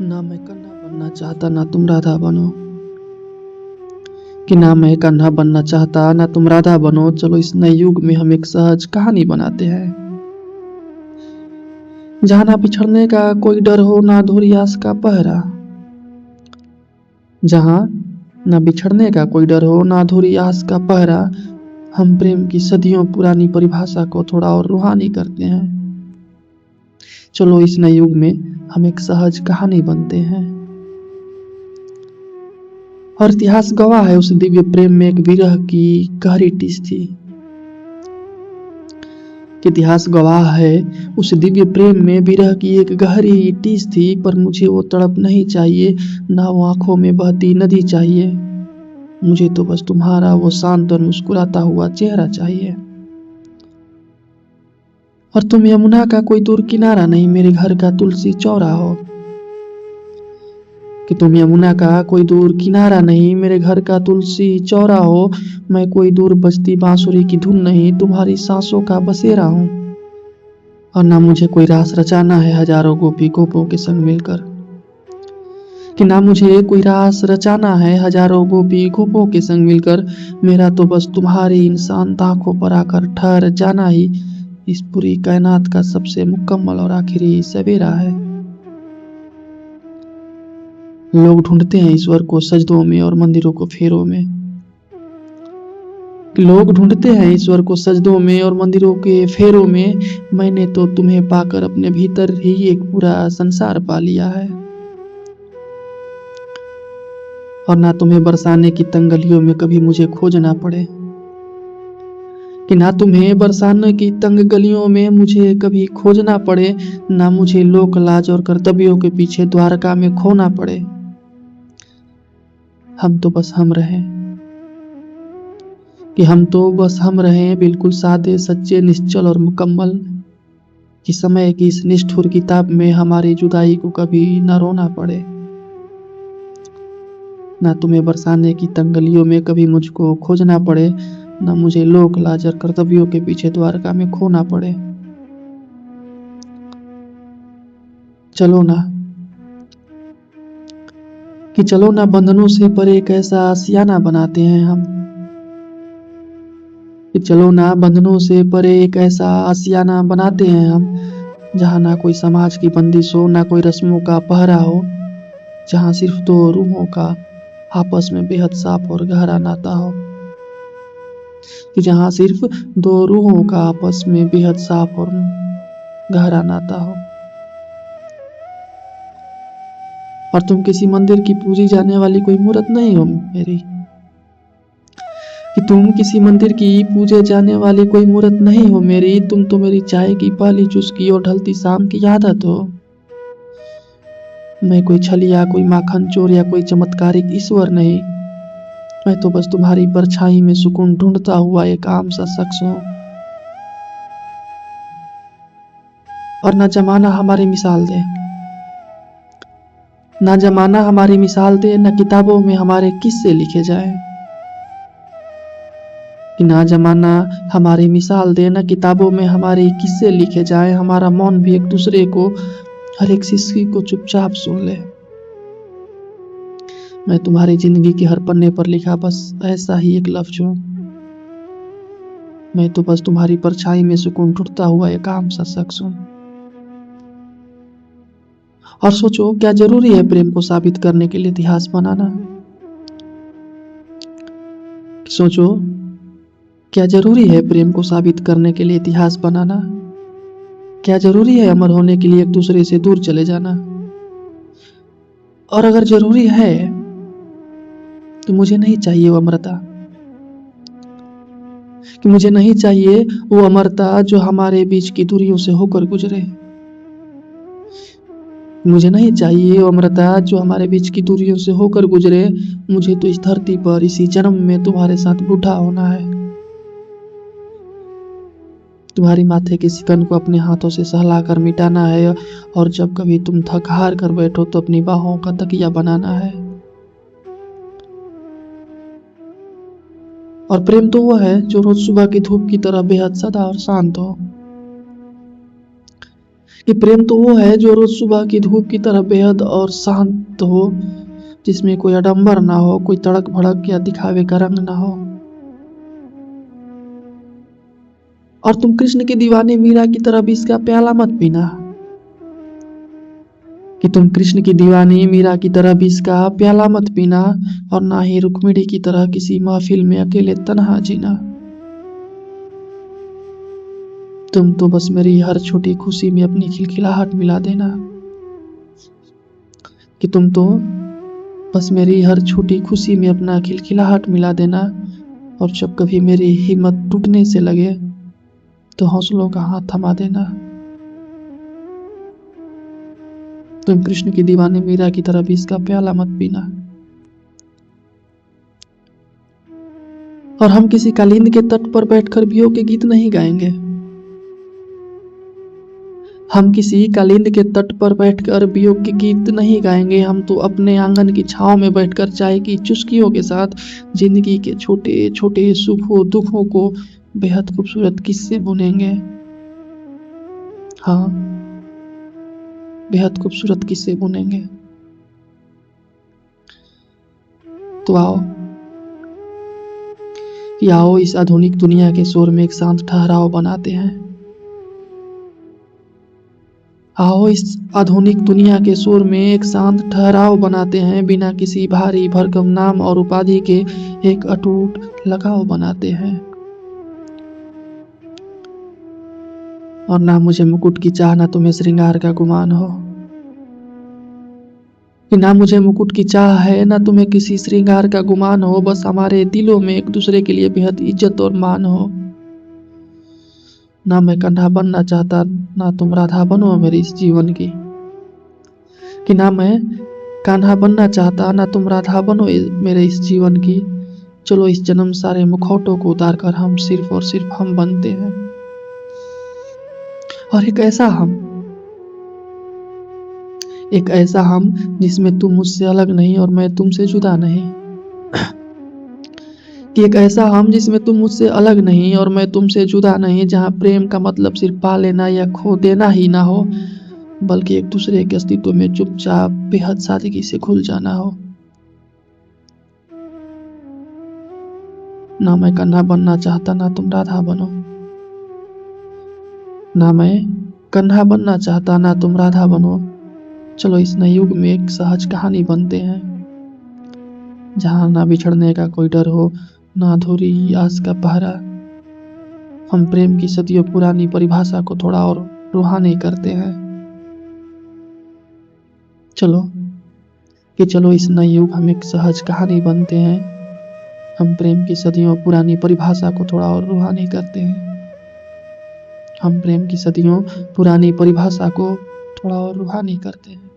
ना मैं कन्हा बनना चाहता ना तुम राधा बनो, कि ना मैं कन्हा बनना चाहता ना तुम राधा बनो। चलो इस नए युग में हम एक सहज कहानी बनाते हैं, जहाँ ना बिछड़ने का कोई डर हो ना अधूरी आस का पहरा। जहाँ ना बिछड़ने का कोई डर हो ना अधूरी आस का पहरा। हम प्रेम की सदियों पुरानी परिभाषा को थोड़ा और रूहानी करते हैं। चलो इस नए युग में हम एक सहज कहानी बनते हैं। और इतिहास गवाह है उस दिव्य प्रेम में एक विरह की गहरी टीस थी। इतिहास गवाह है उस दिव्य प्रेम में विरह की एक गहरी टीस थी। पर मुझे वो तड़प नहीं चाहिए, ना वो आंखों में बहती नदी चाहिए। मुझे तो बस तुम्हारा वो शांत और मुस्कुराता हुआ चेहरा चाहिए। और तुम यमुना का कोई दूर किनारा नहीं, मेरे घर का तुलसी चौरा हो। कि तुम यमुना का कोई दूर किनारा नहीं, मेरे घर का तुलसी चौरा हो। मैं कोई दूर बजती बांसुरी की धुन नहीं, तुम्हारी सांसों का बसेरा हूँ। और ना मुझे कोई रास रचाना है हजारों गोपी गोपों के संग मिलकर। कि ना मुझे कोई रास रचाना है हजारों गोपी गोपों के संग मिलकर। मेरा तो बस तुम्हारी इंसान आंखों पर आकर ठहर जाना ही इस पूरी कायनात का सबसे मुकम्मल और आखिरी सवेरा है। लोग ढूंढते हैं ईश्वर को सजदों में और मंदिरों को फेरों में। लोग ढूंढते हैं ईश्वर को सजदों में और मंदिरों के फेरों में। मैंने तो तुम्हें पाकर अपने भीतर ही एक पूरा संसार पा लिया है। और ना तुम्हें बरसाने की तंगलियों में कभी मुझे खोजना पड़े। कि ना तुम्हें बरसाने की तंग गलियों में मुझे कभी खोजना पड़े। ना मुझे लोक लाज और कर्तव्यों के पीछे द्वारका में खोना पड़े। हम तो बस हम रहें, कि हम तो बस हम रहें बिल्कुल सादे सच्चे निश्चल और मुकम्मल। कि समय की इस निष्ठुर किताब में हमारी जुदाई को कभी न रोना पड़े। ना तुम्हें बरसाने की तंगलियों में कभी मुझको खोजना पड़े। ना मुझे लोक लाज और कर्तव्यों के पीछे द्वारका में खोना पड़े। चलो ना, कि चलो ना बंधनों से परे एक ऐसा आशियाना बनाते हैं हम। कि चलो ना बंधनों से परे एक ऐसा आशियाना बनाते हैं हम, जहाँ ना कोई समाज की बंदिश हो ना कोई रस्मों का पहरा हो। जहाँ सिर्फ दो रूहों का आपस में बेहद साफ और गहरा नाता हो। कि जहाँ सिर्फ दो रूहों का आपस में बेहद साफ और गहरा नाता हो। और तुम किसी मंदिर की पूजी जाने वाली कोई मूर्त नहीं हो मेरी। कि तुम किसी मंदिर की पूजे जाने वाली कोई मूर्त नहीं हो मेरी। तुम तो मेरी चाय की पहली चुस्की और ढलती शाम की आदत हो। मैं कोई छलिया, कोई माखन चोर या कोई चमत्कारिक ईश्वर नहीं। मैं तो बस तुम्हारी परछाई में सुकून ढूंढता हुआ एक आम सा शख्स हूँ। और न जमाना हमारी मिसाल दे, न जमाना हमारी मिसाल दे, न किताबों में हमारे किस्से लिखे जाए। कि ना जमाना हमारी मिसाल दे, न किताबों में हमारे किस्से लिखे जाए। हमारा मौन भी एक दूसरे को, हर एक सिसकी को चुपचाप सुन ले। मैं तुम्हारी जिंदगी के हर पन्ने पर लिखा बस ऐसा ही एक लफ्ज हूँ। मैं तो बस तुम्हारी परछाई में सुकून ढूंढता हुआ एक आम सा शख्स हूँ। और सोचो, क्या जरूरी है प्रेम को साबित करने के लिए इतिहास बनाना। सोचो, क्या जरूरी है प्रेम को साबित करने के लिए इतिहास बनाना। क्या जरूरी है अमर होने के लिए एक दूसरे से दूर चले जाना। और अगर जरूरी है तो मुझे नहीं चाहिए वो अमरता। कि मुझे नहीं चाहिए वो अमरता जो हमारे बीच की दूरियों से होकर गुजरे। मुझे नहीं चाहिए वो अमरता जो हमारे बीच की दूरियों से होकर गुजरे। मुझे तो इस धरती पर इसी जन्म में तुम्हारे साथ बूढ़ा होना है। तुम्हारी माथे की सिकन को अपने हाथों से सहलाकर मिटाना है। और जब कभी तुम थक हार कर बैठो तो अपनी बाहों का तकिया बनाना है। और प्रेम तो वो है जो रोज सुबह की धूप की तरह बेहद सदा और शांत हो। कि प्रेम तो वो है जो रोज सुबह की धूप की तरह बेहद और शांत हो, जिसमें कोई आडंबर ना हो, कोई तड़क भड़क या दिखावे का रंग ना हो। और तुम कृष्ण के दीवाने मीरा की तरह भी इसका प्याला मत पीना, कि तुम कृष्ण की दीवानी मीरा की तरह भी इसका प्याला मत पीना, और ना ही रुक्मिणी की तरह किसी महफिल में अकेले तन्हा जीना। तुम तो बस मेरी हर छोटी खुशी में अपनी खिलखिलाहट मिला देना, कि तुम तो बस मेरी हर छोटी खुशी में अपना खिलखिलाहट मिला देना, और जब कभी मेरी हिम्मत टूटने से लगे तो हौसलों का हाथ थमा देना। तुम कृष्ण की दीवानी मीरा की तरह भी इसका प्याला मत पीना। और हम किसी कालिंद के तट पर बैठकर वियोग के गीत नहीं गाएंगे। हम किसी कालिंद के तट पर बैठकर वियोग के गीत नहीं गाएंगे। हम तो अपने आंगन की छांव में बैठकर चाय की चुस्कियों के साथ जिंदगी के छोटे छोटे सुखों दुखों को बेहद खूबसूरत किस्से बुनेंगे। हाँ, बेहद खूबसूरत किस्से बुनेंगे। तो आओ इस आधुनिक दुनिया के शोर में एक शांत ठहराव बनाते हैं। आओ इस आधुनिक दुनिया के शोर में एक शांत ठहराव बनाते हैं, बिना किसी भारी भरकम नाम और उपाधि के एक अटूट लगाव बनाते हैं। और ना मुझे मुकुट की चाह, ना तुम्हें श्रृंगार का गुमान हो, कि ना मुझे मुकुट की चाह है, ना तुम्हें किसी श्रृंगार का गुमान हो। बस हमारे दिलों में एक दूसरे के लिए बेहद इज्जत और मान हो। ना मैं कन्हा बनना चाहता, ना तुम राधा बनो मेरे इस जीवन की, कि ना मैं कान्हा बनना चाहता, ना तुम राधा बनो मेरे इस जीवन की। चलो इस जन्म सारे मुखौटों को उतार कर हम सिर्फ और सिर्फ हम बनते हैं। और एक ऐसा हम जिसमें तुम मुझसे अलग नहीं और मैं तुमसे जुदा नहीं, कि एक ऐसा हम जिसमें तुम मुझसे अलग नहीं और मैं तुमसे जुदा नहीं, जहाँ प्रेम का मतलब सिर्फ पा लेना या खो देना ही ना हो, बल्कि एक दूसरे के अस्तित्व में चुपचाप बेहद सादगी से घुल जाना हो। ना मैं कन्हा बनना चाहता, ना तुम राधा बनो। ना मैं कन्हा बनना चाहता, ना तुम राधा बनो। चलो इस नए युग में एक सहज कहानी बनते हैं, जहाँ ना बिछड़ने का कोई डर हो, ना अधूरी आस का पहरा। हम प्रेम की सदियों पुरानी परिभाषा को थोड़ा और रूहानी करते हैं। चलो इस नए युग हम एक सहज कहानी बनते हैं। हम प्रेम की सदियों पुरानी परिभाषा को थोड़ा और रूहानी करते हैं। हम प्रेम की सदियों पुरानी परिभाषा को थोड़ा और रूहानी करते हैं।